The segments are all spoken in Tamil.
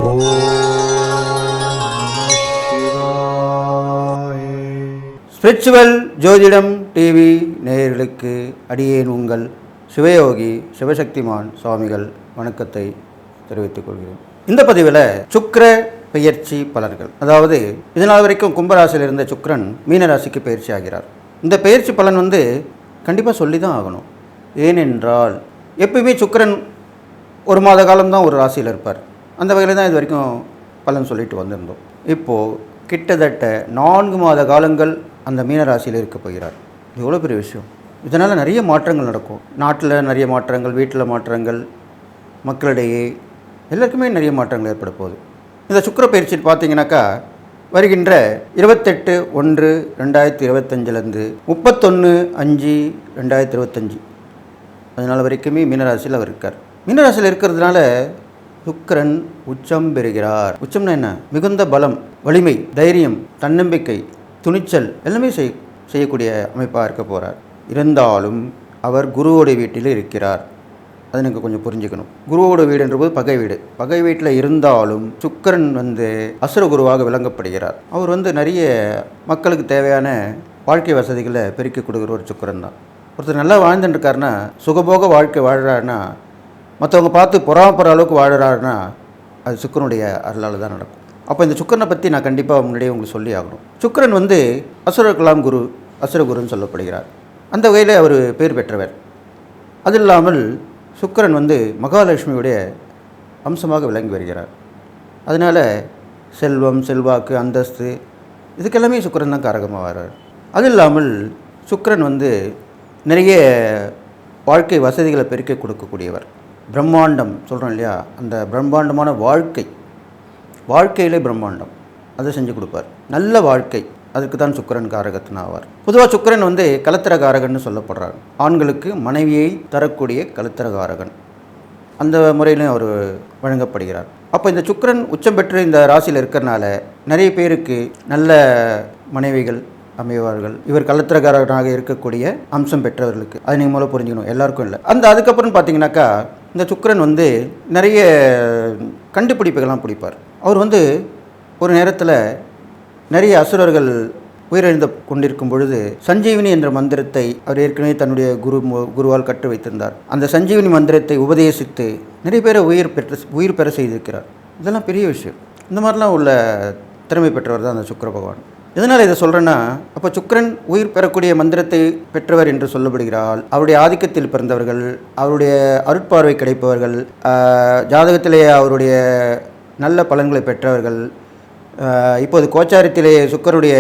ஓம் சிவாய. ஸ்பிரிச்சுவல் ஜோதிடம் டிவி நேயர்களுக்கு அடியேன் உங்கள் சிவயோகி சிவசக்திமான் சுவாமிகள் வணக்கத்தை தெரிவித்துக் கொள்கிறேன். இந்த பதிவில் சுக்கிர பெயர்ச்சி பலன்கள், அதாவது இதனால் வரைக்கும் கும்பராசியில் இருந்த சுக்கிரன் மீனராசிக்கு பயிற்சி ஆகிறார். இந்த பயிற்சி பலன் கண்டிப்பாக சொல்லி தான் ஆகணும். ஏனென்றால் எப்பயுமே சுக்கிரன் ஒரு மாத காலம்தான் ஒரு ராசியில் இருப்பார். அந்த வகையில் தான் இது வரைக்கும் பலன் சொல்லிட்டு வந்திருந்தோம். இப்போது கிட்டத்தட்ட 4 மாத காலங்கள் அந்த மீனராசியில் இருக்க போகிறார். எவ்வளோ பெரிய விஷயம்! இதனால் நிறைய மாற்றங்கள் நடக்கும். நாட்டில் நிறைய மாற்றங்கள், வீட்டில் மாற்றங்கள், மக்களிடையே எல்லாருக்குமே நிறைய மாற்றங்கள் ஏற்பட போகுது. இந்த சுக்கிர பயிற்சி பார்த்தீங்கன்னாக்கா வருகின்ற 28/1/2025 31/5/2025 அதனால் வரைக்குமே மீனராசியில் அவர் இருக்கார். மீனராசியில் இருக்கிறதுனால சுக்கிரன் உச்சம் பெறுகிறார். உச்சம்னா என்ன? மிகுந்த பலம், வலிமை, தைரியம், தன்னம்பிக்கை, துணிச்சல் எல்லாமே செய்யக்கூடிய அமைப்பாக இருக்க போகிறார். இருந்தாலும் அவர் குருவோடைய வீட்டில் இருக்கிறார். அதை நீங்கள் கொஞ்சம் புரிஞ்சுக்கணும். குருவோட வீடுன்றபோது பகை வீடு. பகை வீட்டில் இருந்தாலும் சுக்கிரன் அசுர குருவாக விளங்கப்படுகிறார். அவர் நிறைய மக்களுக்கு தேவையான வாழ்க்கை வசதிகளை பெருக்கி கொடுக்குற ஒரு சுக்கிரன் தான். ஒருத்தர் நல்லா வாழ்ந்துட்டுருக்காருன்னா, சுகபோக வாழ்க்கை வாழ்கிறாருன்னா, மற்றவங்க பார்த்து பொறாமப்படுற அளவுக்கு வாழ்கிறாருன்னா அது சுக்கிரனுடைய அருளால் தான் நடக்கும். அப்போ இந்த சுக்கிரனை பற்றி நான் கண்டிப்பாக முன்னாடியே உங்களுக்கு சொல்லி ஆகணும். சுக்கிரன் அசுரகலாம் குரு, அசுரகுருன்னு சொல்லப்படுகிறார். அந்த வகையில் அவர் பேர் பெற்றவர். அது இல்லாமல் சுக்கிரன் மகாலட்சுமியுடைய அம்சமாக விளங்கி வருகிறார். அதனால் செல்வம், செல்வாக்கு, அந்தஸ்து இதுக்கெல்லாமே சுக்கிரன் தான் காரகமாக வர்றார். அது இல்லாமல் சுக்கிரன் நிறைய வாழ்க்கை வசதிகளை பெருக்க கொடுக்கக்கூடியவர். பிரம்மாண்டம் சொல்கிறோம் இல்லையா, அந்த பிரம்மாண்டமான வாழ்க்கையிலே பிரம்மாண்டம் அதை செஞ்சு கொடுப்பார். நல்ல வாழ்க்கை, அதுக்கு தான் சுக்கிரன் காரகத்தின் ஆவார். பொதுவாக சுக்கிரன் கலத்திரகாரகன்னு சொல்லப்படுறார். ஆண்களுக்கு மனைவியை தரக்கூடிய கலத்திரகாரகன், அந்த முறையிலும் அவர் வழங்கப்படுகிறார். அப்போ இந்த சுக்கிரன் உச்சம் பெற்று இந்த ராசியில் இருக்கிறனால நிறைய பேருக்கு நல்ல மனைவிகள் அமைவார்கள். இவர் கலத்திரகாரகனாக இருக்கக்கூடிய அம்சம் பெற்றவர்களுக்கு. அதை நீங்கள் மூலம் புரிஞ்சுக்கணும், எல்லாருக்கும் இல்லை. அதுக்கப்புறம் பார்த்தீங்கன்னாக்கா இந்த சுக்கிரன் நிறைய கண்டுபிடிப்புகள்லாம் பிடிப்பார். அவர் ஒரு நேரத்தில் நிறைய அசுரர்கள் உயிரிழந்து கொண்டிருக்கும் பொழுது சஞ்சீவினி என்ற மந்திரத்தை அவர் ஏற்கனவே தன்னுடைய குருவால் கற்று வைத்திருந்தார். அந்த சஞ்சீவினி மந்திரத்தை உபதேசித்து நிறைய பேரை உயிர் பெற செய்திருக்கிறார். இதெல்லாம் பெரிய விஷயம். இந்த மாதிரிலாம் உள்ள திறமை பெற்றவர் தான் அந்த சுக்கிர பகவான். எதனால் இதை சொல்கிறேன்னா, அப்போ சுக்கிரன் உயிர் பெறக்கூடிய மந்திரத்தை பெற்றவர் என்று சொல்லப்படுகிறாள். அவருடைய ஆதிக்கத்தில் பிறந்தவர்கள், அவருடைய அருட்பார்வை கிடைப்பவர்கள், ஜாதகத்திலேயே அவருடைய நல்ல பலன்களை பெற்றவர்கள், இப்போது கோச்சாரத்திலே சுக்கிரனுடைய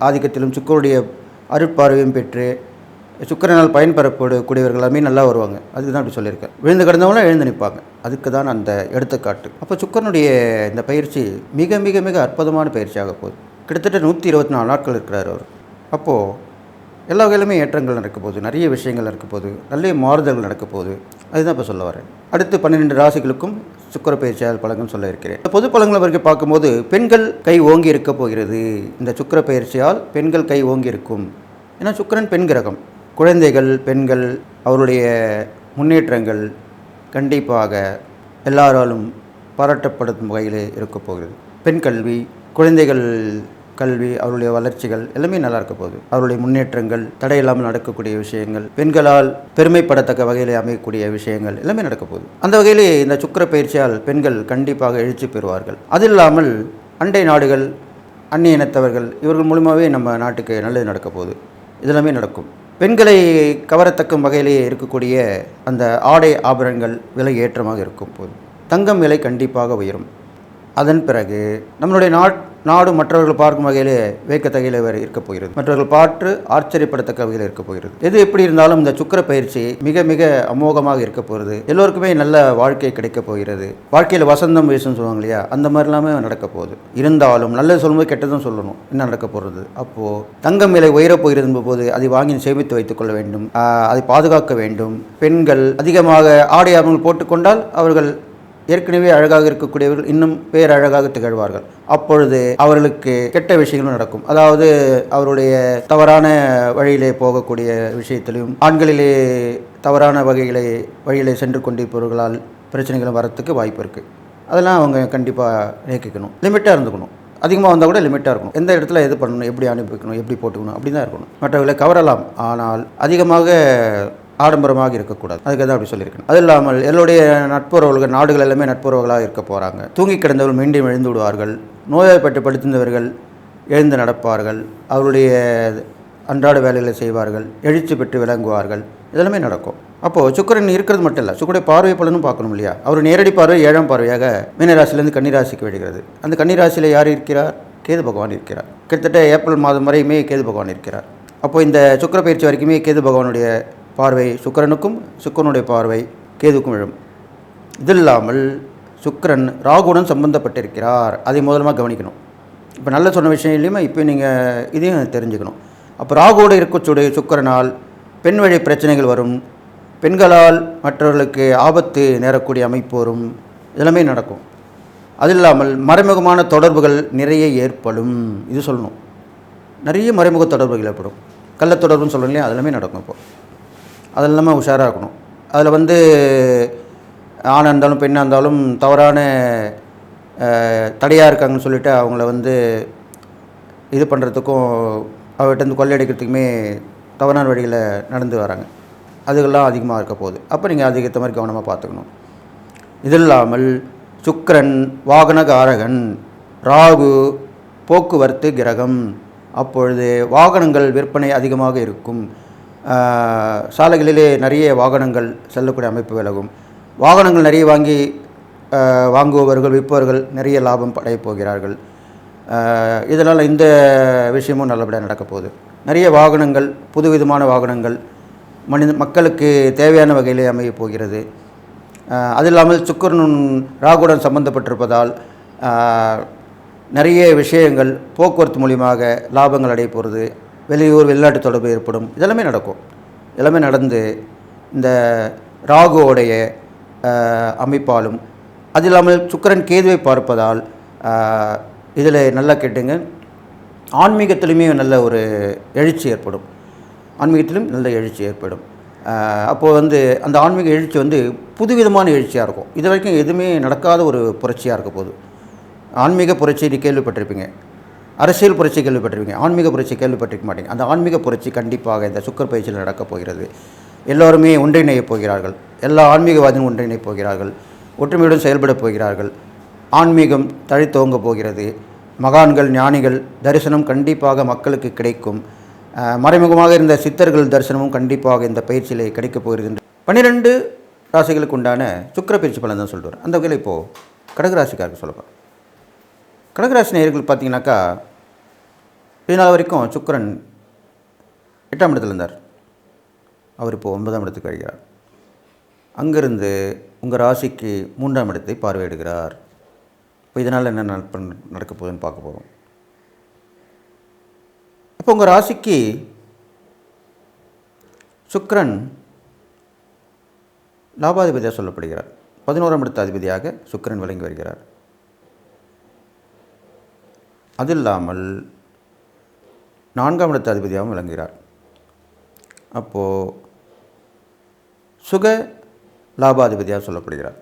ஆதிக்கத்திலும் சுக்கிரனுடைய அருட்பார்வையும் பெற்று சுக்கிரனால் பயன்பெறக்கூடியவர்கள் எல்லாமே நல்லா வருவாங்க. அதுக்கு தான் அப்படி சொல்லியிருக்கேன். விழுந்து கிடந்தவங்களாம் எழுந்து நிற்பாங்க. அதுக்கு தான் அந்த எடுத்துக்காட்டு. அப்போ சுக்கிரனுடைய இந்த பயிற்சி மிக மிக மிக அற்புதமான பயிற்சியாக போகுது. கிட்டத்தட்ட 124 நாட்கள் இருக்கிறார் அவர். அப்போது எல்லா வகையிலுமே ஏற்றங்கள் நடக்க போகுது, நிறைய விஷயங்கள் நடக்க போகுது, நிறைய மாறுதல்கள் நடக்க போகுது. அதுதான் இப்போ சொல்ல வரேன். அடுத்து 12 ராசிகளுக்கும் சுக்கிர பயிற்சியால் பலன்கள் சொல்ல இருக்கிறேன். பொது பலன்களை வரைக்கும் பார்க்கும்போது பெண்கள் கை ஓங்கி இருக்க போகிறது. இந்த சுக்கிர பயிற்சியால் பெண்கள் கை ஓங்கி இருக்கும். ஏன்னா சுக்கிரன் பெண் கிரகம். குழந்தைகள், பெண்கள், அவருடைய முன்னேற்றங்கள் கண்டிப்பாக எல்லாராலும் பாராட்டப்படும் வகையில் இருக்க போகிறது. பெண் கல்வி, குழந்தைகள் கல்வி, அவருடைய வளர்ச்சிகள் எல்லாமே நல்லா இருக்க போகுது. அவருடைய முன்னேற்றங்கள், தடையில்லாமல் நடக்கக்கூடிய விஷயங்கள், பெண்களால் பெருமைப்படத்தக்க வகையில் அமையக்கூடிய விஷயங்கள் எல்லாமே நடக்க போகுது. அந்த வகையிலே இந்த சுக்கிர பயிற்சியால் பெண்கள் கண்டிப்பாக எழுச்சி பெறுவார்கள். அது இல்லாமல் அண்டை நாடுகள், அந்நிய இனத்தவர்கள் இவர்கள் மூலமாகவே நம்ம நாட்டுக்கு நல்லது நடக்க போகுது. இதெல்லாமே நடக்கும். பெண்களை கவரத்தக்க வகையிலே இருக்கக்கூடிய அந்த ஆடை ஆபரணங்கள் விலை ஏற்றமாக இருக்கும் போது தங்கம் விலை கண்டிப்பாக உயரும். அதன் பிறகு நம்மளுடைய நாடு மற்றவர்கள் பார்க்கும் வகையிலே வேக்கத்தகையில் இருக்க போகிறது. மற்றவர்கள் பார்த்து ஆச்சரியப்படத்தக்க வகையில் இருக்க போகிறது. எது எப்படி இருந்தாலும் இந்த சுக்கிர பயிற்சி மிக மிக அமோகமாக இருக்க போகிறது. எல்லோருக்குமே நல்ல வாழ்க்கை கிடைக்க போகிறது. வாழ்க்கையில் வசந்தம் வீசுன்னு சொல்லுவாங்க இல்லையா, அந்த மாதிரி எல்லாமே நடக்க போகுது. இருந்தாலும் நல்லது சொல்லும்போது கெட்டதும் சொல்லணும். என்ன நடக்க போகிறது? அப்போது தங்கம் விலை உயரப் போகிறது போது அதை வாங்கி சேமித்து வைத்துக் கொள்ள வேண்டும், அதை பாதுகாக்க வேண்டும். பெண்கள் அதிகமாக ஆடை ஆபரணங்கள் போட்டுக்கொண்டால் அவர்கள் ஏற்கனவே அழகாக இருக்கக்கூடியவர்கள் இன்னும் பேரழகாக திகழ்வார்கள். அப்பொழுது அவர்களுக்கு கெட்ட விஷயங்களும் நடக்கும். அதாவது அவருடைய தவறான வழியிலே போகக்கூடிய விஷயத்திலும், ஆண்களிலே தவறான வழியிலே சென்று கொண்டிருப்பவர்களால் பிரச்சனைகளும் வரத்துக்கு வாய்ப்பு இருக்குது. அதெல்லாம் அவங்க கண்டிப்பாக நீக்கிக்கணும். லிமிட்டாக இருந்துக்கணும். அதிகமாக வந்தால் கூட லிமிட்டாக இருக்கணும். எந்த இடத்துல எது பண்ணணும், எப்படி அனுப்பிக்கணும், எப்படி போட்டுக்கணும், அப்படி தான் இருக்கணும். மற்றவர்களை கவரலாம், ஆனால் அதிகமாக ஆடம்பரமாக இருக்கக்கூடாது. அதுக்கு தான் அப்படி சொல்லியிருக்கேன். அது இல்லாமல் எல்லோருடைய நட்புறவுகள், நாடுகள் எல்லாமே நட்புறவுகளாக இருக்க போகிறாங்க. தூங்கி கிடந்தவர்கள் மீண்டும் எழுந்து விடுவார்கள். நோய்வாய்ப்பட்டு படுத்திருந்தவர்கள் எழுந்து நடப்பார்கள். அவருடைய அன்றாட வேலைகளை செய்வார்கள். எழுச்சி பெற்று விளங்குவார்கள். இதெல்லாமே நடக்கும். அப்போது சுக்கிரன் இருக்கிறது மட்டும் இல்லை, சுக்கிரனுடைய பார்வை பலனும் பார்க்கணும் இல்லையா? அவர் நேரடி பார்வை 7ஆம் பார்வையாக மீனராசிலேருந்து கன்னிராசிக்கு விடுகிறது. அந்த கன்னிராசியில் யார் இருக்கிறார்? கேது பகவான் இருக்கிறார். கிட்டத்தட்ட ஏப்ரல் மாதம் வரையுமே கேது பகவான் இருக்கிறார். அப்போது இந்த சுக்கிர பயிற்சி வரைக்குமே கேது பகவானுடைய பார்வை சுக்கிரனுக்கும், சுக்கிரனுடைய பார்வை கேதுக்கும் விழும். இது இல்லாமல் சுக்கிரன் ராகுடன் சம்பந்தப்பட்டிருக்கிறார். அதை முதலமாக கவனிக்கணும். இப்போ நல்ல சொன்ன விஷயம் இல்லையுமா, இப்போ நீங்கள் இதையும் தெரிஞ்சுக்கணும். அப்போ ராகுவோடு இருக்கக்கூடிய சுக்கிரனால் பெண் வழி பிரச்சனைகள் வரும். பெண்களால் மற்றவர்களுக்கு ஆபத்து நேரக்கூடிய அமைப்பு வரும். இதெல்லாமே நடக்கும். அது இல்லாமல் மறைமுகமான தொடர்புகள் நிறைய ஏற்படும். இது சொல்லணும். நிறைய மறைமுக தொடர்புகள் ஏற்படும். கள்ள தொடர்புன்னு சொல்லணும் இல்லையா? அதெல்லாமே நடக்கும். இப்போது அது இல்லாமல் உஷாராக இருக்கணும். அதில் ஆணாக இருந்தாலும் பெண்ணாக இருந்தாலும் தவறான தடையாக இருக்காங்கன்னு சொல்லிவிட்டு அவங்கள இது பண்ணுறதுக்கும் அவர்கிட்ட கொள்ளையடிக்கிறதுக்குமே தவறான வழியில் நடந்து வராங்க. அதுக்கெல்லாம் அதிகமாக இருக்க போகுது. அப்போ நீங்கள் அதுக்கேற்ற மாதிரி கவனமாக பார்த்துக்கணும். இது இல்லாமல் சுக்கிரன் வாகனகாரகன், ராகு போக்குவரத்து கிரகம். அப்பொழுது வாகனங்கள் விற்பனை அதிகமாக இருக்கும். சாலைகளிலே நிறைய வாகனங்கள் செல்லக்கூடிய அமைப்பு விலகும். வாகனங்கள் நிறைய வாங்குபவர்கள் விற்பவர்கள் நிறைய லாபம் அடையப் போகிறார்கள். இதனால் இந்த விஷயமும் நல்லபடியாக நடக்க போகுது. நிறைய வாகனங்கள், புதுவிதமான வாகனங்கள் மக்களுக்கு தேவையான வகையிலே அமையப் போகிறது. அது இல்லாமல் சுக்கிரன் ராகுடன் சம்பந்தப்பட்டிருப்பதால் நிறைய விஷயங்கள் போக்குவரத்து மூலியமாக லாபங்கள் அடைய போகிறது. வெளியூர் வெளிநாட்டு தொடர்பு ஏற்படும். இதெல்லாமே நடக்கும். எல்லாமே நடந்து இந்த ராகுவோடைய அமைப்பாலும், அது இல்லாமல் சுக்கிரன் கேதுவை பார்ப்பதால் இதில் நல்லா கேட்டுங்க, ஆன்மீகத்திலுமே நல்ல ஒரு எழுச்சி ஏற்படும். ஆன்மீகத்திலும் நல்ல எழுச்சி ஏற்படும். அப்போது அந்த ஆன்மீக எழுச்சி புதுவிதமான எழுச்சியாக இருக்கும். இது வரைக்கும் எதுவுமே நடக்காத ஒரு புரட்சியாக இருக்க போகுது. ஆன்மீக புரட்சி கேள்விப்பட்டிருப்பீங்க, அரசியல் புரட்சி கேள்விப்பட்டிருப்பீங்க, ஆன்மீக புரட்சி கேள்விப்பட்டிருக்க மாட்டீங்க. அந்த ஆன்மீக புரட்சி கண்டிப்பாக இந்த சுக்கிர பயிற்சியில் நடக்கப் போகிறது. எல்லோருமே ஒன்றிணையப் போகிறார்கள். எல்லா ஆன்மீகவாதியும் ஒன்றிணையப் போகிறார்கள். ஒற்றுமையுடன் செயல்படப் போகிறார்கள். ஆன்மீகம் தழைத்தோங்க போகிறது. மகான்கள், ஞானிகள் தரிசனம் கண்டிப்பாக மக்களுக்கு கிடைக்கும். மறைமுகமாக இருந்த சித்தர்கள் தரிசனமும் கண்டிப்பாக இந்த பயிற்சியிலே கிடைக்கப் போகிறது. 12 ராசிகளுக்கு உண்டான சுக்கிர பயிற்சி பலன் தான் சொல்லுவார். அந்த வகையில் இப்போது கடகராசிக்காரருக்கு சொல்லப்போம். கடகராசி நேயர்கள் பார்த்தீங்கன்னாக்கா, இது நாள் வரைக்கும் சுக்கிரன் 8ஆம் இடத்துல இருந்தார். அவர் இப்போது 9ஆம் இடத்துக்கு வருகிறார். அங்கிருந்து உங்கள் ராசிக்கு 3ஆம் இடத்தை பார்வையிடுகிறார். இப்போ இதனால் என்ன நடக்க போகுதுன்னு பார்க்க போகிறோம். இப்போ உங்கள் ராசிக்கு சுக்கிரன் லாபாதிபதியாக சொல்லப்படுகிறார். 11ஆம் இடத்து அதிபதியாக சுக்கிரன் விளங்கி வருகிறார். அது இல்லாமல் 4ஆம் இடத்து அதிபதியாகவும் விளங்குகிறார். அப்போது சுக லாபாதிபதியாக சொல்லப்படுகிறார்.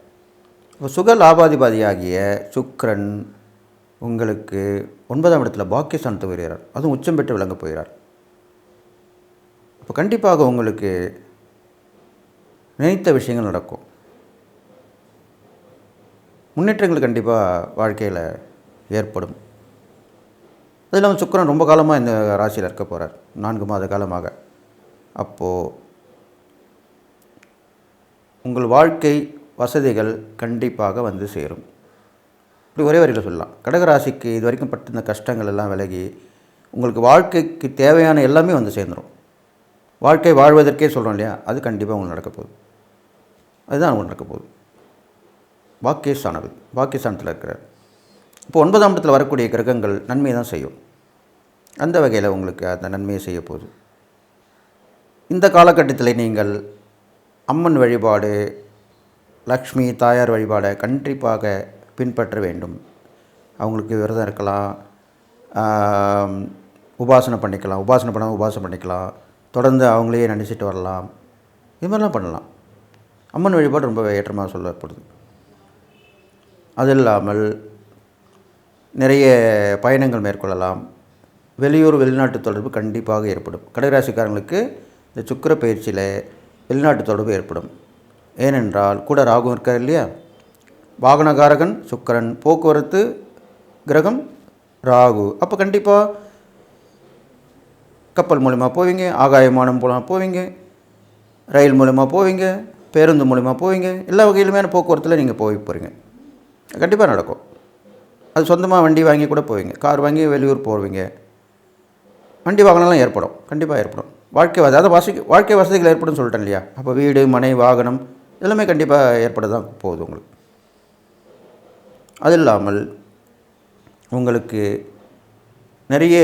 இப்போ சுக லாபாதிபதியாகிய சுக்கிரன் உங்களுக்கு 9ஆம் இடத்துல பாக்கியஸ்தானத்தை வருகிறார். அதுவும் உச்சம் பெற்று விளங்க போகிறார். இப்போ கண்டிப்பாக உங்களுக்கு நினைத்த விஷயங்கள் நடக்கும். முன்னேற்றங்கள் கண்டிப்பாக வாழ்க்கையில் ஏற்படும். அது இல்லாமல் சுக்கிரன் ரொம்ப காலமாக இந்த ராசியில் இருக்க போகிறார், 4 மாத காலமாக. அப்போது உங்கள் வாழ்க்கை வசதிகள் கண்டிப்பாக சேரும். இப்படி ஒரே வரியில் சொல்லலாம். கடகராசிக்கு இது வரைக்கும் பட்டிருந்த கஷ்டங்கள் எல்லாம் விலகி உங்களுக்கு வாழ்க்கைக்கு தேவையான எல்லாமே சேர்ந்துடும். வாழ்க்கை வாழ்வதற்கே சொல்கிறோம் இல்லையா, அது கண்டிப்பாக உங்களுக்கு நடக்க போகுது. அதுதான் உங்களுக்கு நடக்க போகுது. பாக்கியஸ்தானத்தில் இருக்கிறார். இப்போ 9ஆம் இடத்தில் வரக்கூடிய கிரகங்கள் நன்மையை தான் செய்யும். அந்த வகையில் உங்களுக்கு அந்த நன்மையை செய்ய போகுது. இந்த காலகட்டத்தில் நீங்கள் அம்மன் வழிபாடு, லக்ஷ்மி தாயார் வழிபாடை கண்டிப்பாக பின்பற்ற வேண்டும். அவங்களுக்கு விரதம் இருக்கலாம், உபாசனை பண்ணிக்கலாம், உபாசனை பண்ணிக்கலாம், தொடர்ந்து அவங்களையே நினச்சிட்டு வரலாம். இது மாதிரிலாம் பண்ணலாம். அம்மன் வழிபாடு ரொம்ப ஏற்றமாக சொல்லப்படுது. அது இல்லாமல் நிறைய பயணங்கள் மேற்கொள்ளலாம். வெளியூர் வெளிநாட்டு தொடர்பு கண்டிப்பாக ஏற்படும். கடகராசிக்காரங்களுக்கு இந்த சுக்கிர பயிற்சியில் வெளிநாட்டு தொடர்பு ஏற்படும். ஏனென்றால் கூட ராகு இருக்கார் இல்லையா, வாகனகாரகன் சுக்கிரன், போக்குவரத்து கிரகம் ராகு. அப்போ கண்டிப்பாக கப்பல் மூலிமா போவீங்க, ஆகாய விமானம் மூலமாக போவீங்க, ரயில் மூலிமா போவீங்க, பேருந்து மூலிமா போவீங்க. எல்லா வகையிலுமே போக்குவரத்தில் நீங்கள் போகிறீங்க. கண்டிப்பாக நடக்கும். அது சொந்தமாக வண்டி வாங்கி கூட போவீங்க, கார் வாங்கி வெளியூர் போவீங்க. வண்டி வாகனம்லாம் ஏற்படும், கண்டிப்பாக ஏற்படும். வாழ்க்கை வசதிகள் ஏற்படும் சொல்லிட்டேன் இல்லையா. அப்போ வீடு, மனை, வாகனம் எல்லாமே கண்டிப்பாக ஏற்பட தான் போகுது உங்களுக்கு. அது இல்லாமல் உங்களுக்கு நிறைய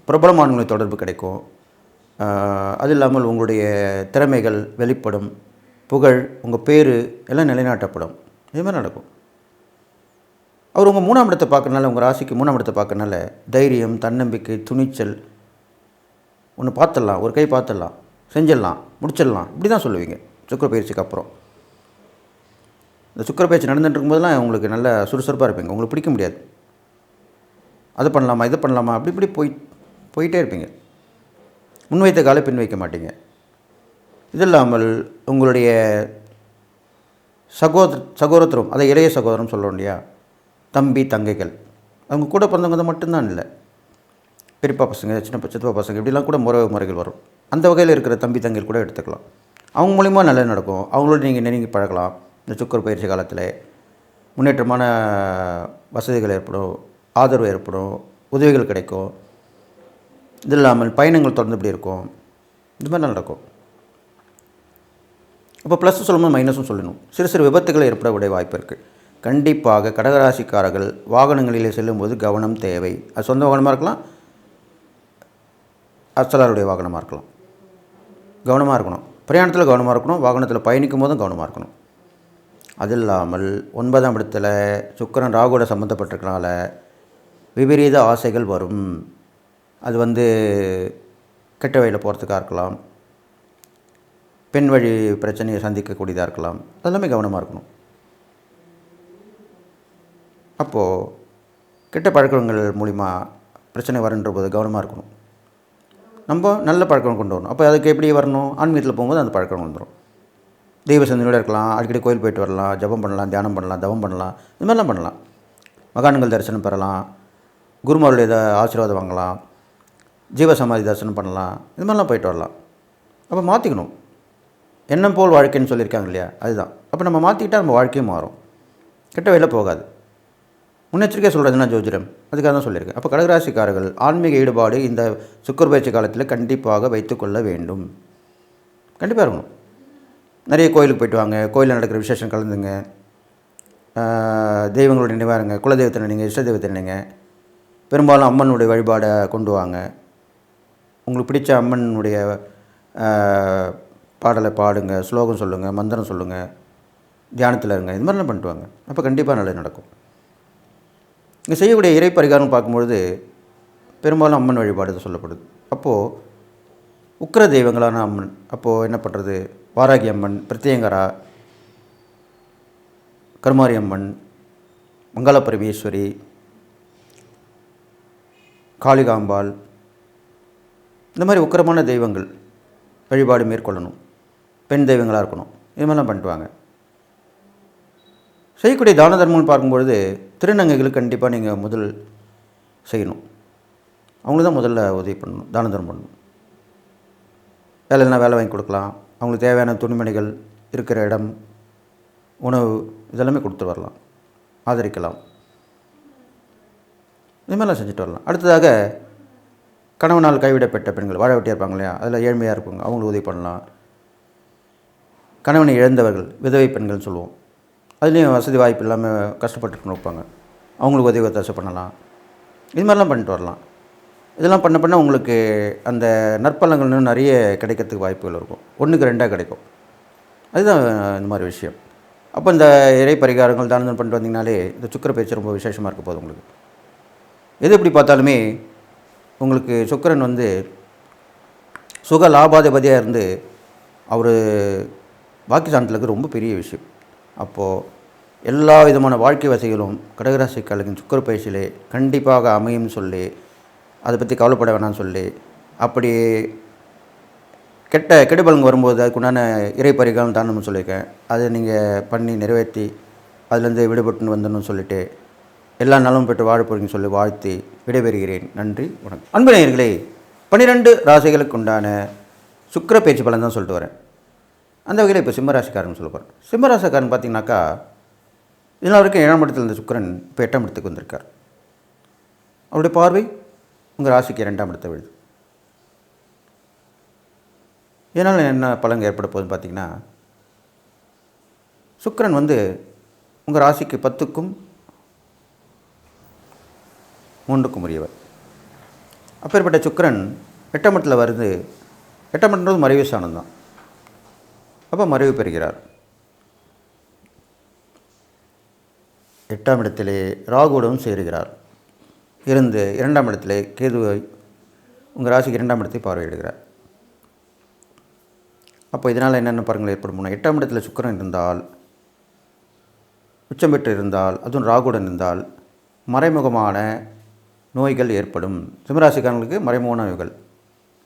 பிரபலமானவங்களை தொடர்பு கிடைக்கும். அது இல்லாமல் உங்களுடைய திறமைகள் வெளிப்படும், புகழ், உங்கள் பேர் எல்லாம் நிலைநாட்டப்படும். இது மாதிரி நடக்கும். அவர் உங்கள் 3ஆம் இடத்தை பார்க்கறனால, உங்கள் ராசிக்கு 3ஆம் இடத்தை பார்க்கறனால தைரியம், தன்னம்பிக்கை, துணிச்சல், ஒன்று பார்த்துடலாம், ஒரு கை பார்த்துடலாம், செஞ்சிடலாம், முடிச்சிடலாம், இப்படி தான் சொல்லுவீங்க சுக்கிர பயிற்சிக்கு அப்புறம். இந்த சுக்கிர பயிற்சி நடந்துட்டு இருக்கும்போதெல்லாம் உங்களுக்கு நல்ல சுறுசுறுப்பாக இருப்பீங்க. உங்களுக்கு பிடிக்க முடியாது. அதை பண்ணலாமா, இதை பண்ணலாமா, அப்படி இப்படி போயிட்டே இருப்பீங்க. முன்வைத்த காலை பின் வைக்க மாட்டீங்க. இது இல்லாமல் உங்களுடைய சகோதரத்துவம், அதை இளைய சகோதரம் சொல்கிறோம் இல்லையா, தம்பி தங்கைகள், அவங்க கூட பிறந்தவங்க மட்டும்தான் இல்லை, பெரியப்பா பசங்க, சித்தப்பா பசங்க, இப்படிலாம் கூட முறைகள் வரும். அந்த வகையில் இருக்கிற தம்பி தங்கைகள் கூட எடுத்துக்கலாம். அவங்க மூலிமா நல்லது நடக்கும். அவங்களோட நீங்கள் நெருங்கி பழகலாம். இந்த சுக்கிர பயிற்சி காலத்தில் முன்னேற்றமான வசதிகள் ஏற்படும், ஆதரவு ஏற்படும், உதவிகள் கிடைக்கும். இது இல்லாமல் பயணங்கள் தொடர்ந்து இப்படி இருக்கும். இது மாதிரி நடக்கும். அப்போ ப்ளஸ் சொல்லும்போது மைனஸும் சொல்லணும். சிறு சிறு விபத்துகள் ஏற்படக்கூடிய வாய்ப்பு இருக்குது. கண்டிப்பாக கடகராசிக்காரர்கள் வாகனங்களிலே செல்லும்போது கவனம் தேவை. அது சொந்த வாகனமாக இருக்கலாம், அச்சலாருடைய வாகனமாக இருக்கலாம். கவனமாக இருக்கணும். பிரயாணத்தில் கவனமாக இருக்கணும். வாகனத்தில் பயணிக்கும் போதும் கவனமாக இருக்கணும். அது இல்லாமல் 9ஆம் இடத்துல சுக்கிரன் ராகுவோட சம்மந்தப்பட்டிருக்கனால விபரீத ஆசைகள் வரும். அது கெட்ட வழியில் போகிறதுக்காக இருக்கலாம், பெண் வழி பிரச்சனையை சந்திக்கக்கூடியதாக இருக்கலாம். அதெல்லாமே கவனமாக இருக்கணும். அப்போது கெட்ட பழக்கங்கள் மூலிமா பிரச்சனை வரன்ற போது கவனமாக இருக்கணும். நம்ம நல்ல பழக்கம் கொண்டு வரணும். அப்போ அதுக்கு எப்படி வரணும்? ஆன்மீகத்தில் போகும்போது அந்த பழக்கம் வந்துடும். தெய்வ சிந்தனையோடு இருக்கலாம், அடிக்கடி கோயில் போயிட்டு வரலாம், ஜபம் பண்ணலாம், தியானம் பண்ணலாம், தவம் பண்ணலாம், இது மாதிரிலாம் பண்ணலாம். மகான்கள் தரிசனம் பெறலாம், குருமாருடைய ஆசீர்வாதம் வாங்கலாம், ஜீவசமாதி தரிசனம் பண்ணலாம், இது மாதிரிலாம் போயிட்டு வரலாம். அப்போ மாற்றிக்கணும். எண்ணம் போல் வாழ்க்கைன்னு சொல்லியிருக்காங்க இல்லையா, அதுதான். அப்போ நம்ம மாற்றிக்கிட்டால் நம்ம வாழ்க்கையும் மாறும், கெட்ட வழியில் போகாது. முன்னெச்சரிக்கை சொல்கிறதுனா ஜோதிடம், அதுக்காக தான் சொல்லியிருக்கேன். அப்போ கடகராசிக்காரர்கள் ஆன்மீக ஈடுபாடு இந்த சுக்கிர பயிற்சி காலத்தில் கண்டிப்பாக வைத்துக்கொள்ள வேண்டும். கண்டிப்பாக இருக்கணும். நிறைய கோயிலுக்கு போய்ட்டு வாங்க, கோயிலில் நடக்கிற விசேஷம் கலந்துங்க, தெய்வங்களோட நினைவாருங்க, குலதெய்வத்தை நினைங்க, இஷ்ட தெய்வத்தை நினைங்க. பெரும்பாலும் அம்மனுடைய வழிபாடை கொண்டு வாங்க. உங்களுக்கு பிடிச்ச அம்மனுடைய பாடலை பாடுங்க, ஸ்லோகம் சொல்லுங்கள், மந்திரம் சொல்லுங்கள், தியானத்தில் இருங்க. இது மாதிரிலாம் பண்ணிட்டு வாங்க. அப்போ கண்டிப்பாக நல்லது நடக்கும். இங்கே செய்யக்கூடிய இறை பரிகாரம் பார்க்கும்பொழுது பெரும்பாலும் அம்மன் வழிபாடு சொல்லப்படுது. அப்போது உக்கிர தெய்வங்களான அம்மன், அப்போது என்ன பண்ணுறது? வாராகி அம்மன், பிரத்யங்கரா, கருமாரி அம்மன், மங்களபரமேஸ்வரி, காளிகாம்பாள், இந்த மாதிரி உக்கிரமான தெய்வங்கள் வழிபாடு மேற்கொள்ளணும். பெண் தெய்வங்களாக இருக்கணும். இது மாதிரிலாம் பண்ணிட்டு வாங்க. செய்யக்கூடிய தான தர்மம்னு பார்க்கும்பொழுது திருநங்கைகளுக்கு கண்டிப்பாக நீங்கள் முதல் செய்யணும். அவங்களுக்கு தான் முதல்ல உதவி பண்ணணும், தான தர்மம் பண்ணணும். வேலைன்னா வேலை வாங்கி கொடுக்கலாம், அவங்களுக்கு தேவையான துணிமணிகள், இருக்கிற இடம், உணவு, இதெல்லாமே கொடுத்து வரலாம், ஆதரிக்கலாம். இது மாதிரிலாம் செஞ்சுட்டு வரலாம். அடுத்ததாக கணவனால் கைவிடப்பட்ட பெண்கள், வாழ வெட்டியாக இருப்பாங்க இல்லையா, அதில் ஏழ்மையாக இருப்பாங்க, அவங்களுக்கு உதவி பண்ணலாம். கணவனை இழந்தவர்கள், விதவை பெண்கள்னு சொல்லுவோம், அதுலேயும் வசதி வாய்ப்பு இல்லாமல் கஷ்டப்பட்டு வைப்பாங்க, அவங்களுக்கு உதவி ஒத்தாசை பண்ணலாம். இது மாதிரிலாம் பண்ணிட்டு வரலாம். இதெல்லாம் பண்ண உங்களுக்கு அந்த நற்பலங்கள் நிறைய கிடைக்கிறதுக்கு வாய்ப்புகள் இருக்கும். 1க்கு 2 கிடைக்கும். அதுதான் இந்த மாதிரி விஷயம். அப்போ இந்த இறை பரிகாரங்கள் தானம் பண்ணிட்டு வந்தீங்கனாலே இந்த சுக்கிர பயிற்சி ரொம்ப விசேஷமாக இருக்க போகுது உங்களுக்கு. எது எப்படி பார்த்தாலுமே உங்களுக்கு சுக்கிரன் சுக லாபாதிபதியாக இருந்து அவர் பாக்கியஸ்தானத்தில் ரொம்ப பெரிய விஷயம். அப்போது எல்லா விதமான வாழ்க்கை வசதிகளும் கடகராசிக்காரர்களின் சுக்கிர பயிற்சியிலே கண்டிப்பாக அமையும் சொல்லி, அதை பற்றி கவலைப்பட வேணாம்னு சொல்லி, அப்படி கெடுபலன் வரும்போது அதுக்குண்டான இறை பரிகாரம் தானம்னு சொல்லியிருக்கேன். அதை நீங்கள் பண்ணி நிறைவேற்றி அதுலேருந்து விடுபட்டுன்னு வந்துடணும்னு சொல்லிவிட்டு எல்லா நலமும் பெற்று வாழ போகிறீங்கன்னு சொல்லி வாழ்த்தி விடைபெறுகிறேன். நன்றி, வணக்கம். அன்பு நேயர்களே, 12 ராசிகளுக்கு உண்டான சுக்கிர பயிற்சி பலன் தான் சொல்லிட்டு வரேன். அந்த வகையில் இப்போ சிம்மராசிக்காரன் சொல்ல போகிறேன். சிம்மராசிக்காரன் பார்த்தீங்கன்னாக்கா, இதனால் வரைக்கும் 7ஆம் இடத்தில் இருந்த சுக்கிரன் இப்போ 8ஆம் இடத்துக்கு வந்திருக்கார். அவருடைய பார்வை உங்கள் ராசிக்கு 2ஆம் இடத்தை விழுது. இதனால் என்ன பலன் ஏற்பட போகுதுன்னு பார்த்தீங்கன்னா, சுக்கிரன் உங்கள் ராசிக்கு 10க்கும் 3க்கும் உரியவர். அப்பேற்பட்ட சுக்கிரன் 8ஆம் இடத்தில் வருது. 8ஆம் இடம்ன்றது மறைவு ஸ்தானம் தான். அப்போ மறைவு பெறுகிறார். 8ஆம் இடத்திலே ராகுவுடன் சேருகிறார். இருந்து 2ஆம் இடத்திலே கேதுவை உங்கள் ராசிக்கு 2ஆம் இடத்தை பார்வையிடுகிறார். அப்போ இதனால் என்னென்ன பலன்கள் ஏற்படும்? 8ஆம் இடத்தில் சுக்கிரன் இருந்தால், உச்சம் பெற்று இருந்தால், அதுவும் ராகுவுடன் இருந்தால் மறைமுகமான நோய்கள் ஏற்படும். சிம்மராசிக்காரங்களுக்கு மறைமுகமான நோய்கள்,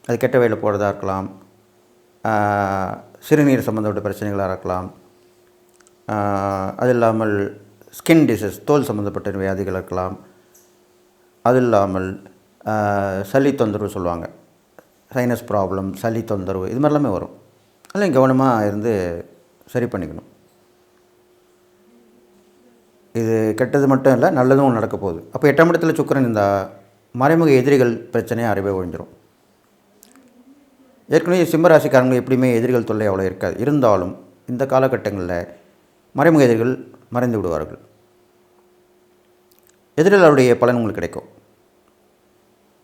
அது கெட்ட வழியில் போகிறதா இருக்கலாம், சிறுநீர் சம்மந்தப்பட்ட பிரச்சனைகளாக இருக்கலாம், அது இல்லாமல் ஸ்கின் டிசீஸ், தோல் சம்மந்தப்பட்ட வியாதிகள் இருக்கலாம், அது இல்லாமல் சளி தொந்தரவு சொல்லுவாங்க, சைனஸ் ப்ராப்ளம், சளி தொந்தரவு, இது மாதிரிலாமே வரும். அதெல்லாம் கவனமாக இருந்து சரி பண்ணிக்கணும். இது கெட்டது மட்டும் இல்லை, நல்லதும் நடக்க போகுது. அப்போ 8ஆம் இடத்துல சுக்கிரன் இருந்தால் மறைமுக எதிரிகள் பிரச்சனையை அறவே ஒழிஞ்சிரும். ஏற்கனவே சிம்மராசிக்காரங்க எப்படியுமே எதிரிகள் தொல்லை அவ்வளோ இருக்காது. இருந்தாலும் இந்த காலகட்டங்களில் மறைமுக எதிரிகள் மறைந்து விடுவார்கள். எதிரிகளுடைய பலன் உங்களுக்கு கிடைக்கும்.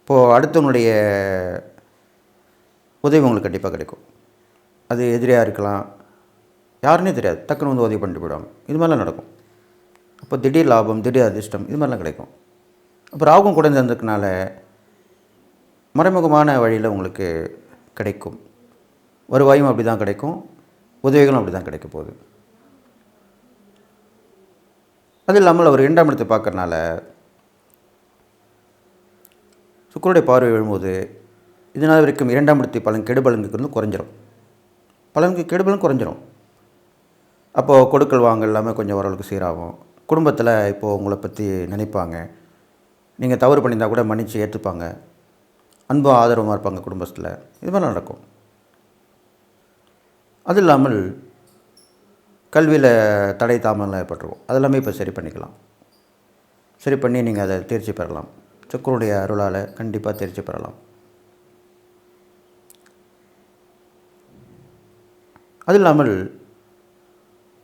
இப்போது அடுத்தவங்களுடைய உதவி உங்களுக்கு கண்டிப்பாக கிடைக்கும். அது எதிரியாக இருக்கலாம், யாருன்னே தெரியாது, டக்குன்னு உதவி பண்ணிட்டு போயிடுவாங்க. இது மாதிரிலாம் நடக்கும். அப்போ திடீர் லாபம், திடீர் அதிர்ஷ்டம், இது மாதிரிலாம் கிடைக்கும். அப்போ ராகும் கூட இருந்ததுனால மறைமுகமான வழியில் உங்களுக்கு கிடைக்கும். வருவாயும் அப்படி தான் கிடைக்கும், உதவிகளும் அப்படி தான் கிடைக்க போகுது. அது இல்லாமல் அவர் 2ஆம் இடத்தை பார்க்கறனால சுக்கிரனுடைய பார்வை விழும்போது இதனால் வரைக்கும் 2ஆம் இடத்தை கெடுபலனுக்கு குறைஞ்சிரும். கெடுபலன் குறைஞ்சிரும். அப்போது கொடுக்கல் வாங்கல் எல்லாமே கொஞ்சம் ஓரளவுக்கு சீராகும். குடும்பத்தில் இப்போது உங்களை பற்றி நினைப்பாங்க. நீங்கள் தவறு பண்ணியிருந்தால் கூட மன்னித்து ஏற்றுப்பாங்க. அன்பும் ஆதரவுமாக இருப்பாங்க குடும்பத்தில். இது மாதிரிலாம் நடக்கும். அது இல்லாமல் கல்வியில் தடை தாமதம்லாம் ஏற்பட்டுருக்கும். அதெல்லாமே இப்போ சரி பண்ணிக்கலாம். சரி பண்ணி நீங்கள் அதை தேர்ச்சி பெறலாம். சுக்கிரனுடைய அருளால் கண்டிப்பாக தேர்ச்சி பெறலாம். அது இல்லாமல்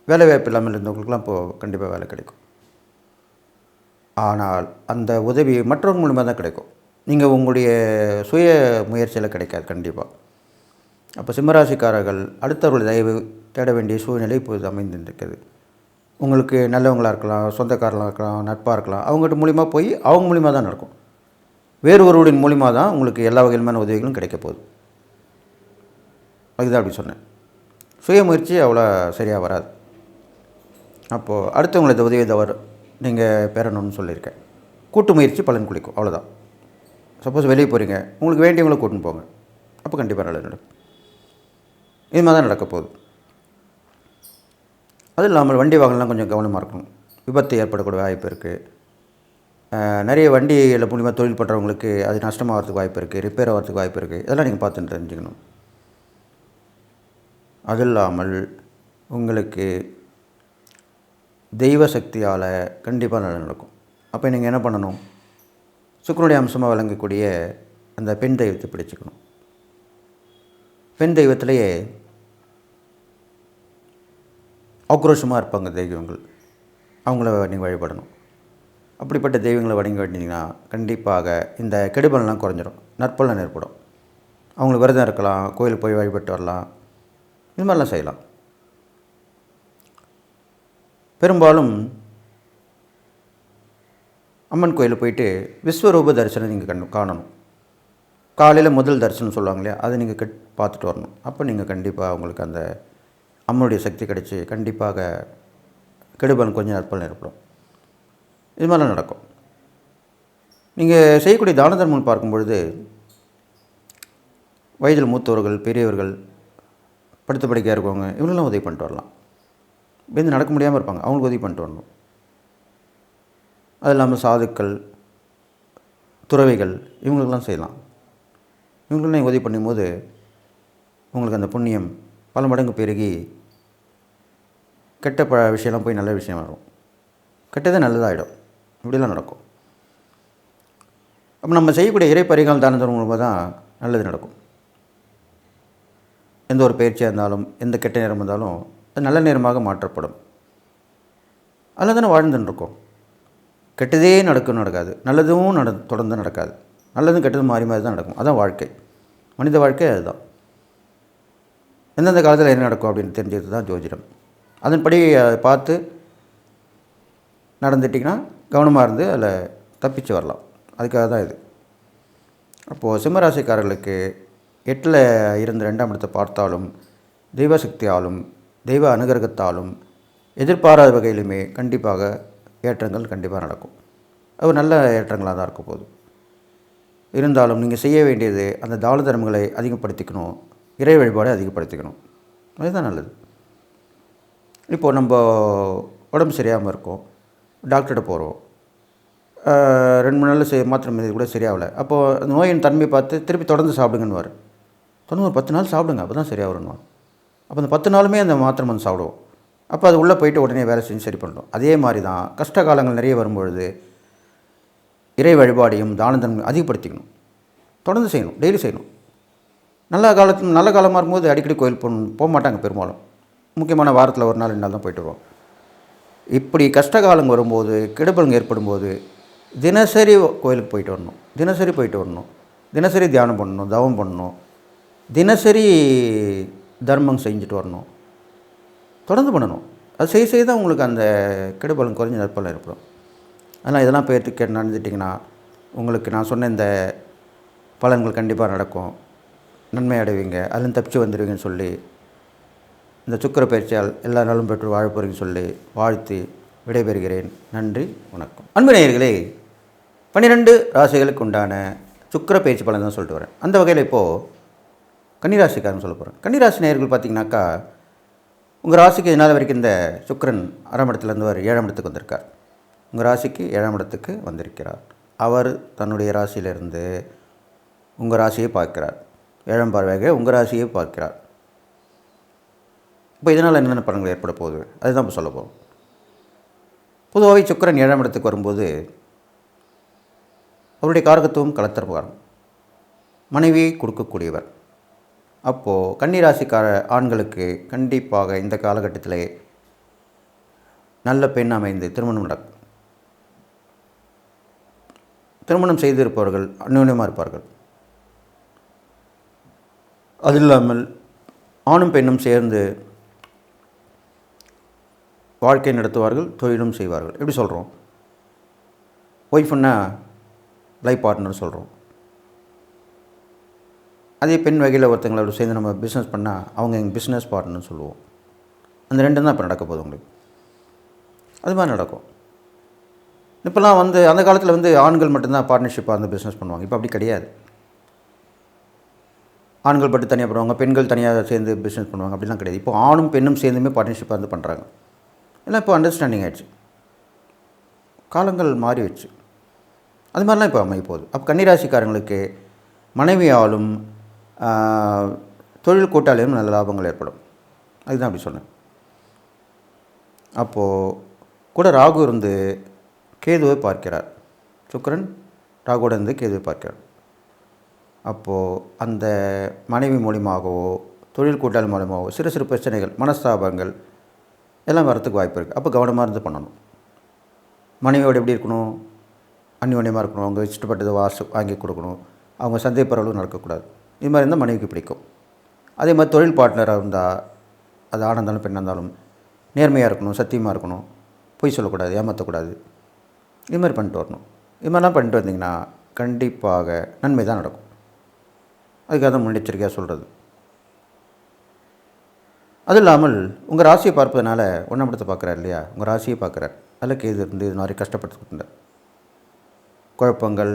வேலை வாய்ப்பு இல்லாமல் இருந்தவங்களுக்குலாம் இப்போது கண்டிப்பாக வேலை கிடைக்கும். ஆனால் அந்த உதவி மற்றவங்க மூலமாக தான் கிடைக்கும். நீங்கள் உங்களுடைய சுய முயற்சியில் கிடைக்காது கண்டிப்பாக. அப்போ சிம்மராசிக்காரர்கள் அடுத்தவர்களுடைய தயவு தேட வேண்டிய சூழ்நிலை இப்போது அமைந்திருக்கிறது. உங்களுக்கு நல்லவங்களாக இருக்கலாம், சொந்தக்காரர்களாக இருக்கலாம், நட்பாக இருக்கலாம், அவங்ககிட்ட மூலிமா போய் அவங்க மூலிமா தான் நடக்கும். வேறு ஒருவரின் மூலிமா தான் உங்களுக்கு எல்லா வகையிலுமான உதவிகளும் கிடைக்க போகுது. அதுதான் அப்படி சொன்னேன். சுய முயற்சி அவ்வளோ சரியாக வராது. அப்போது அடுத்தவங்களது உதவி நீங்கள் பெறணும்னு சொல்லியிருக்கேன். கூட்டு முயற்சி பலன் குளிக்கும், அவ்வளோதான். சப்போஸ் வெளியே போகிறீங்க, உங்களுக்கு வேண்டியவங்களை கூட்டின்னு போங்க. அப்போ கண்டிப்பாக நல்லது நடக்கும். இது மாதிரி தான் நடக்க போகுது. அது இல்லாமல் வண்டி வாகனம்லாம் கொஞ்சம் கவனமாக இருக்கணும். விபத்து ஏற்படக்கூடிய வாய்ப்பு இருக்குது. நிறைய வண்டியில் மூலிமா தொழில் பண்ணுறவங்களுக்கு அது நஷ்டமாகிறதுக்கு வாய்ப்பு இருக்குது, ரிப்பேர் ஆகிறதுக்கு வாய்ப்பு இருக்குது. இதெல்லாம் நீங்கள் பார்த்து தெரிஞ்சுக்கணும். அது இல்லாமல் உங்களுக்கு தெய்வ சக்தியால் கண்டிப்பாக நல்லது நடக்கும். அப்போ நீங்கள் என்ன பண்ணணும்? சுக்கிரனுடைய அம்சமாக விளங்கக்கூடிய அந்த பெண் தெய்வத்தை பிடிச்சிக்கணும். பெண் தெய்வத்திலேயே ஆக்ரோஷமாக இருப்பாங்க தெய்வங்கள், அவங்கள நீங்கள் வழிபடணும். அப்படிப்பட்ட தெய்வங்களை வணங்கி வேண்டிங்கன்னா கண்டிப்பாக இந்த கெடுபலெலாம் குறைஞ்சிரும், நற்பலன் ஏற்படும். அவங்களுக்கு விரதம் இருக்கலாம், கோயிலுக்கு போய் வழிபட்டு வரலாம், இது மாதிரிலாம் செய்யலாம். பெரும்பாலும் அம்மன் கோயிலில் போயிட்டு விஸ்வரூப தரிசனம் நீங்கள் காணணும். காலையில் முதல் தரிசனம் சொல்லுவாங்க இல்லையா, அதை நீங்கள் பார்த்துட்டு வரணும். அப்போ நீங்கள் கண்டிப்பாக உங்களுக்கு அந்த அம்மனுடைய சக்தி கிடைச்சி கண்டிப்பாக கெடுபலன் கொஞ்சம் நற்பலன் ஏற்படும். இது மாதிரிலாம் நடக்கும். நீங்கள் செய்யக்கூடிய தான தர்மம் பார்க்கும்பொழுது வயதில் மூத்தவர்கள், பெரியவர்கள், படுத்த படுக்கையாக இருக்கவங்க இவங்களெல்லாம் உதவி பண்ணிட்டு வரலாம். எழுந்து நடக்க முடியாமல் இருப்பாங்க, அவங்களுக்கு உதவி பண்ணிட்டு வரணும். அது இல்லாமல் சாதுக்கள், துறவிகள் இவங்களுக்கெல்லாம் செய்யலாம். இவங்களுக்கெல்லாம் நீங்கள் உதவி பண்ணும்போது உங்களுக்கு அந்த புண்ணியம் பல மடங்கு பெருகி கெட்ட விஷயம்லாம் போய் நல்ல விஷயம் வரும். கெட்டதே நல்லதாகிடும். இப்படிலாம் நடக்கும். அப்போ நம்ம செய்யக்கூடிய இறை பரிகாரம் தானம் தரும் மூலமாக தான் நல்லது நடக்கும். எந்த ஒரு பயிற்சியாக இருந்தாலும், எந்த கெட்ட நேரம் இருந்தாலும் அது நல்ல நேரமாக மாற்றப்படும். அதில் தானே வாழ்ந்துன்னு இருக்கோம். கெட்டதே நடக்காது, நல்லதும் தொடர்ந்து நடக்காது. நல்லதும் கெட்டதும் மாறி மாறி தான் நடக்கும். அதுதான் வாழ்க்கை, மனித வாழ்க்கை. அதுதான் எந்தெந்த காலத்தில் என்ன நடக்கும் அப்படின்னு தெரிஞ்சது தான் ஜோதிடம். அதன்படி பார்த்து நடந்துட்டிங்கன்னா கவனமாக இருந்து அதில் தப்பிச்சு வரலாம். அதுக்காக தான் இது. அப்போது சிம்மராசிக்காரர்களுக்கு 8ல் இருந்து 2ஆம் இடத்தை பார்த்தாலும், தெய்வ சக்தியாலும், தெய்வ அனுகிரகத்தாலும், எதிர்பாராத வகையிலுமே கண்டிப்பாக ஏற்றங்கள் கண்டிப்பாக நடக்கும். அது நல்ல ஏற்றங்களாக தான் இருக்க போகுது. இருந்தாலும் நீங்கள் செய்ய வேண்டியது அந்த தான தர்மங்களை அதிகப்படுத்திக்கணும், இறை வழிபாடை அதிகப்படுத்திக்கணும். அதுதான் நல்லது. இப்போது நம்ம உடம்பு சரியாமல் இருக்கோம், டாக்டர்கிட்ட போகிறோம், 2-3 நாளில் மாத்திரை மருந்து கூட சரியாகலை. அப்போது அந்த நோயின் தன்மையை பார்த்து திருப்பி தொடர்ந்து சாப்பிடுங்கன்னுவார். தொடர்ந்து ஒரு 10 நாள் சாப்பிடுங்க, அப்போ தான் சரியாக வரணும். அப்போ அந்த 10 நாளுமே அந்த மாத்திரை மருந்து சாப்பிடுவோம். அப்போ அது உள்ளே போயிட்டு உடனே வேலை செஞ்சு சரி பண்ணுறோம். அதே மாதிரி தான் கஷ்ட காலங்கள் நிறைய வரும்பொழுது இறை வழிபாடையும் தான தர்மம் அதிகப்படுத்திக்கணும். தொடர்ந்து செய்யணும், டெய்லி செய்யணும். நல்ல காலமாக இருக்கும்போது அடிக்கடி கோயில் போக மாட்டாங்க பெரும்பாலும். முக்கியமான வாரத்தில் 1 நாள் 2 நாள் தான் போய்ட்டு வருவோம். இப்படி கஷ்ட காலம் வரும்போது, கெடுபலன் ஏற்படும் போது தினசரி கோயிலுக்கு போயிட்டு வரணும், தினசரி தியானம் பண்ணணும், தவம் பண்ணணும், தினசரி தர்மம் செஞ்சுட்டு வரணும், தொடர்ந்து பண்ணணும். அது செய்ய தான் உங்களுக்கு அந்த கெடுபலன் குறைஞ்சி நற்பலன் ஏற்படும். அதனால் இதெல்லாம் போயிட்டு நடந்துட்டிங்கன்னா உங்களுக்கு நான் சொன்ன இந்த பலன்கள் கண்டிப்பாக நடக்கும், நன்மை அடைவீங்க, அதுலேருந்து தப்பிச்சு வந்துடுவீங்கன்னு சொல்லி இந்த சுக்கிர பயிற்சியால் எல்லா நாளும் பெற்று வாழ போகிறீங்கன்னு சொல்லி வாழ்த்தி விடைபெறுகிறேன். நன்றி, வணக்கம். அன்பு நேயர்களே, 12 ராசிகளுக்கு உண்டான சுக்கிர பயிற்சி பலன் தான் சொல்லிட்டு வரேன். அந்த வகையில் இப்போது கன்னிராசிக்காரன் சொல்ல போகிறேன். கன்னிராசி நேயர்கள் பார்த்திங்கனாக்கா, உங்கள் ராசிக்கு இதனால் வரைக்கும் இந்த சுக்கிரன் 6ஆம் இடத்துலேருந்து 7ஆம் இடத்துக்கு வந்திருக்கார். உங்கள் ராசிக்கு 7ஆம் இடத்துக்கு வந்திருக்கிறார். அவர் தன்னுடைய ராசியிலிருந்து உங்கள் ராசியை பார்க்கிறார். 7ஆம் பார்வையாக உங்கள் ராசியை பார்க்கிறார். இப்போ இதனால் என்னென்ன பலன்கள் ஏற்பட போகுது அதுதான் இப்போ சொல்ல போகிறோம். பொதுவாகவே சுக்கிரன் 7ஆம் இடத்துக்கு வரும்போது அவருடைய காரகத்துவம் கலத்திரகாரம், மனைவியை கொடுக்கக்கூடியவர். அப்போது கன்னிராசிக்கார ஆண்களுக்கு கண்டிப்பாக இந்த காலகட்டத்தில் நல்ல பெண் அமைந்து திருமணம் நடக்கும். திருமணம் செய்திருப்பவர்கள் அந்யோன்யமாக இருப்பார்கள். அது இல்லாமல் ஆணும் பெண்ணும் சேர்ந்து வாழ்க்கை நடத்துவார்கள், தொழிலும் செய்வார்கள். எப்படி சொல்கிறோம்? ஒய்ஃப்னா லைஃப் பார்ட்னர் சொல்கிறோம். அதே பெண் வகையில் ஒருத்தங்களோட சேர்ந்து நம்ம பிஸ்னஸ் பண்ணால் அவங்க எங்கள் பிஸ்னஸ் பார்ட்னர்னு சொல்லுவோம். அந்த 2 தான் இப்போ நடக்க போகுது உங்களுக்கு. அது மாதிரி நடக்கும். இப்போலாம் அந்த காலத்தில் ஆண்கள் மட்டும்தான் பார்ட்னர்ஷிப்பாக அந்த பிஸ்னஸ் பண்ணுவாங்க. இப்போ அப்படி கிடையாது. ஆண்கள் மட்டும் தனியாக பண்ணுவாங்க, பெண்கள் தனியாக சேர்ந்து பிஸ்னஸ் பண்ணுவாங்க, அப்படிலாம் கிடையாது. இப்போ ஆணும் பெண்ணும் சேர்ந்துமே பார்ட்னர்ஷிப்பாக பண்ணுறாங்க. எல்லாம் இப்போ அண்டர்ஸ்டாண்டிங் ஆகிடுச்சு, காலங்கள் மாறிடுச்சு. அது மாதிரிலாம் இப்போ அமைய போகுது. அப்போ கன்னிராசிக்காரங்களுக்கு மனைவியாலும் தொழில் கூட்டாளியும் நல்ல லாபங்கள் ஏற்படும். அதுதான் அப்படி சொன்னேன். அப்போது கூட ராகு இருந்து கேதுவை பார்க்கிறார். சுக்கிரன் ராகுவோடு இருந்து கேதுவை பார்க்கிறார். அப்போது அந்த மனைவி மூலியமாகவோ தொழில் கூட்டாளி மூலமாகவோ சிறு பிரச்சனைகள், மனஸ்தாபங்கள் எல்லாம் வரத்துக்கு வாய்ப்பு இருக்குது. அப்போ கவனமாக இருந்து பண்ணணும். மனைவியோடு எப்படி இருக்கணும்? அந்யோன்யமாக இருக்கணும். அவங்க இஷ்டப்பட்டதை வாங்கி கொடுக்கணும். அவங்க சந்தேகப்பறவர்களும் நடக்கக்கூடாது. இது மாதிரி இருந்தால் மனைவிக்கு பிடிக்கும். அதே மாதிரி தொழில் பார்ட்னராக இருந்தால் அது ஆணாக இருந்தாலும் பெண்ணாக இருந்தாலும் நேர்மையாக இருக்கணும், சத்தியமாக இருக்கணும், பொய் சொல்லக்கூடாது, ஏமாற்றக்கூடாது. இது மாதிரி பண்ணிட்டு வரணும். இது மாதிரிலாம் பண்ணிட்டு வந்தீங்கன்னா கண்டிப்பாக நன்மை தான் நடக்கும். அதுக்காக தான் முன்னெச்சரிக்கையாக சொல்கிறது. அதுவும் இல்லாமல் உங்கள் ராசியை பார்ப்பதனால 1ஆம் இடத்தை பார்க்குறாரு இல்லையா, உங்கள் ராசியை பார்க்குறார். அதில் கேது இருந்து இது மாதிரி கஷ்டப்பட்டுருந்தார். குழப்பங்கள்,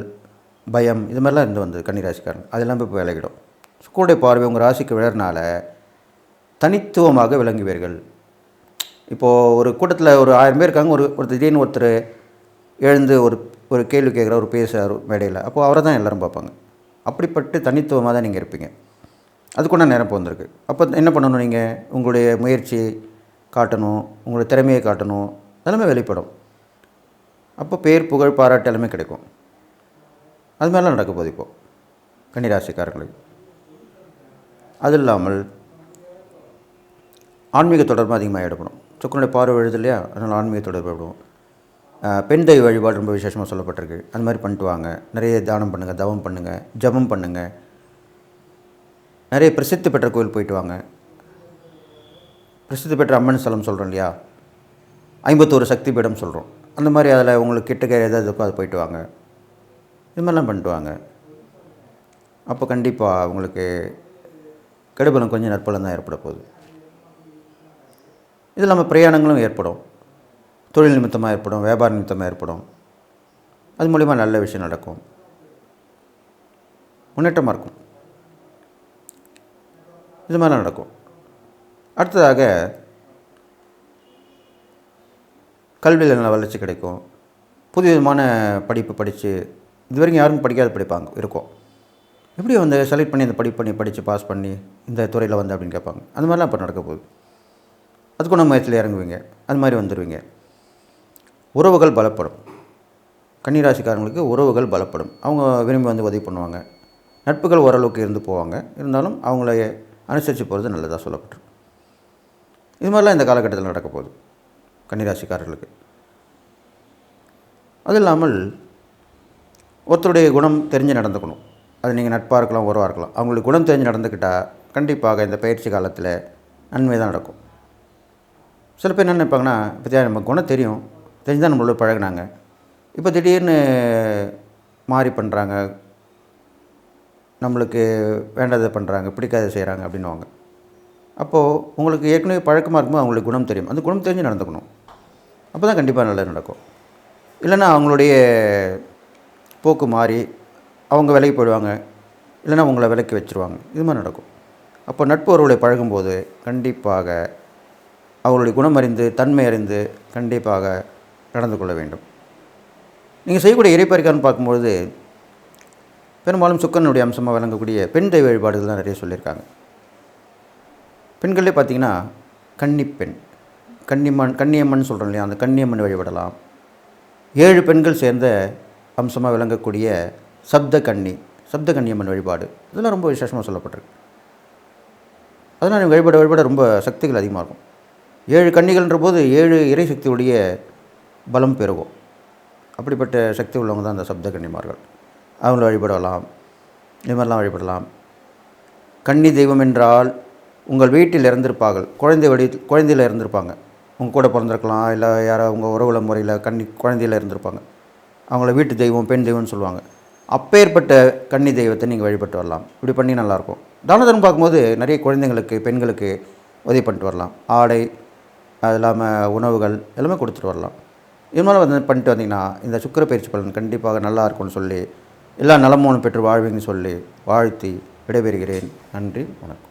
பயம் இது மாதிரிலாம் இருந்து வந்தது கன்னிராசிக்காரன். அதெல்லாம் இப்போ விலகிடும். சுக்கிரனுடைய பார்வை உங்கள் ராசிக்கு விழறனால தனித்துவமாக விளங்குவீர்கள். இப்போது ஒரு கூட்டத்தில் ஒரு 1000 பேர் இருக்காங்க. ஒரு திடீர்னு ஒருத்தர் எழுந்து ஒரு கேள்வி கேட்குற ஒரு பேசுகிறார் மேடையில். அப்போது அவரை தான் எல்லோரும் பார்ப்பாங்க. அப்படிப்பட்டு தனித்துவமாக தான் நீங்கள் இருப்பீங்க. அதுக்குள்ள நேரம் இப்போ வந்திருக்கு. அப்போ என்ன பண்ணணும், நீங்கள் உங்களுடைய முயற்சி காட்டணும், உங்களுடைய திறமையை காட்டணும், எல்லாமே வெளிப்படும். அப்போ பேர் புகழ் பாராட்டு எல்லாமே கிடைக்கும். அது மாதிரிலாம் நடக்க போகுது இப்போது கன்னிராசிக்காரங்களுக்கு. அது இல்லாமல் ஆன்மீக தொடர்பு அதிகமாக ஈடுபடும். சுக்கிரனுடைய பார்வை எழுது இல்லையா, அதனால் ஆன்மீக தொடர்பு ஏற்படும். பெண் தெய்வ வழிபாடு ரொம்ப விசேஷமாக சொல்லப்பட்டிருக்கு. அது மாதிரி பண்ணிட்டு வாங்க. நிறைய தானம் பண்ணுங்கள், தவம் பண்ணுங்கள், ஜபம் பண்ணுங்கள். நிறைய பிரசித்தி பெற்ற கோயில் போயிட்டு வாங்க. பிரசித்தி பெற்ற அம்மன் ஸ்தலம் சொல்கிறோம் இல்லையா, 51 சக்தி பீடம் சொல்கிறோம். அந்த மாதிரி அதில் உங்களுக்கு கிட்டக்க எதாவது இருக்கோ அது போயிட்டு வாங்க. இது மாதிரிலாம் பண்ணிட்டு வாங்க. அப்போ கண்டிப்பாக உங்களுக்கு கெடுபலம் கொஞ்சம் நற்பலம் தான் ஏற்பட போகுது. இது இல்லாமல் பிரயாணங்களும் ஏற்படும். தொழில் நிமித்தமாக ஏற்படும், வியாபார நிமித்தமாக ஏற்படும். அது மூலிமா நல்ல விஷயம் நடக்கும், முன்னேற்றமாக இருக்கும். இது மாதிரிலாம் நடக்கும். அடுத்ததாக கல்வியில் நல்ல வளர்ச்சி கிடைக்கும். புது விதமான படிப்பு படித்து இது வரைக்கும் யாரும் படிக்காத படிப்பாங்க இருக்கும். எப்படி வந்து செலக்ட் பண்ணி அந்த படித்து பாஸ் பண்ணி இந்த துறையில் வந்து அப்படின்னு கேட்பாங்க. அந்த மாதிரிலாம் இப்போ நடக்க போகுது. அதுக்கு நம்ம முயற்சியில் இறங்குவீங்க. அது மாதிரி வந்துடுவீங்க. உறவுகள் பலப்படும். கன்னிராசிக்காரங்களுக்கு உறவுகள் பலப்படும். அவங்க விரும்பி வந்து உதவி பண்ணுவாங்க. நட்புகள் ஓரளவுக்கு இருந்து போவாங்க. இருந்தாலும் அவங்கள அனுசரித்து போகிறது நல்லதாக சொல்லப்பட்டிருக்கு. இது மாதிரிலாம் இந்த காலகட்டத்தில் நடக்க போகுது கன்னிராசிக்காரர்களுக்கு. அது இல்லாமல் ஒருத்தருடைய குணம் தெரிஞ்சு நடந்துக்கணும். அது நீங்கள் நட்பாக இருக்கலாம், உறவாக இருக்கலாம். அவங்களுக்கு குணம் தெரிஞ்சு நடந்துக்கிட்டால் கண்டிப்பாக இந்த பயிற்சி காலத்தில் நன்மை தான் நடக்கும். சில பேர் என்ன நினைப்பாங்கன்னா, இப்போ நம்ம குணம் தெரிஞ்சு தான் நம்மளோட பழகினாங்க, இப்போ திடீர்னு மாறி பண்ணுறாங்க, நம்மளுக்கு வேண்டாததை பண்ணுறாங்க, பிடிக்காத செய்கிறாங்க அப்படின்னுவாங்க. அப்போது உங்களுக்கு ஏற்கனவே பழக்கமாக இருக்கும்போது அவங்களுக்கு குணம் தெரியும். அந்த குணம் தெரிஞ்சு நடந்துக்கணும். அப்போ தான் கண்டிப்பாக நல்லது நடக்கும். இல்லைன்னா அவங்களுடைய போக்கு மாறி அவங்க விலைக்கு போயிடுவாங்க, இல்லைன்னா உங்களை விலைக்கு வச்சுருவாங்க. இது மாதிரி நடக்கும். அப்போ நட்பு உறவுகளை பழகும்போது கண்டிப்பாக அவர்களுடைய குணம் அறிந்து, தன்மை அறிந்து கண்டிப்பாக நடந்து கொள்ள வேண்டும். நீங்கள் செய்யக்கூடிய இறைப்பறிக்கான்னு பார்க்கும்பொழுது பெரும்பாலும் சுக்கிரனுடைய அம்சமாக விளங்கக்கூடிய பெண் தெய்வ வழிபாடுகள் தான் நிறைய சொல்லியிருக்காங்க. பெண்களே பார்த்திங்கன்னா கன்னிப்பெண், கன்னியம்மன் சொல்கிறோம் இல்லையா, அந்த கன்னியம்மன் வழிபடலாம். 7 பெண்கள் சேர்ந்த அம்சமாக விளங்கக்கூடிய சப்த கன்னியம்மன் வழிபாடு இதெல்லாம் ரொம்ப விசேஷமாக சொல்லப்பட்டிருக்கு. அதனால் வழிபாட ரொம்ப சக்திகள் அதிகமாக இருக்கும். 7 கன்னிகள்ன்ற போது 7 இறை சக்தியுடைய பலம் பெருகும். அப்படிப்பட்ட சக்தி உள்ளவங்க தான் அந்த சப்த கன்னிமார்கள். அவங்கள வழிபடலாம். இது மாதிரிலாம் வழிபடலாம். கன்னி தெய்வம் என்றால் உங்கள் வீட்டில் இறந்திருப்பார்கள், குழந்தையில் இருந்திருப்பாங்க. உங்கள் கூட பிறந்திருக்கலாம், இல்லை யாரோ உங்கள் உறவுல முறையில் குழந்தையில் இருந்திருப்பாங்க. அவங்கள வீட்டு தெய்வம், பெண் தெய்வம்னு சொல்லுவாங்க. அப்பேற்பட்ட கன்னி தெய்வத்தை நீங்கள் வழிபட்டு வரலாம். இப்படி பண்ணி நல்லாயிருக்கும். தானதனம் பார்க்கும்போது நிறைய குழந்தைங்களுக்கு, பெண்களுக்கு உதவி பண்ணிட்டு வரலாம். ஆடை, அது இல்லாமல் உணவுகள் எல்லாமே கொடுத்துட்டு வரலாம். இது மாதிரி வந்து பண்ணிட்டு வந்தீங்கன்னா இந்த சுக்கிர பயிற்சி பலன் கண்டிப்பாக நல்லா இருக்கும்னு சொல்லி எல்லா நலமும் பெற்று வாழ்வீங்கன்னு சொல்லி வாழ்த்தி விடைபெறுகிறேன். நன்றி, வணக்கம்.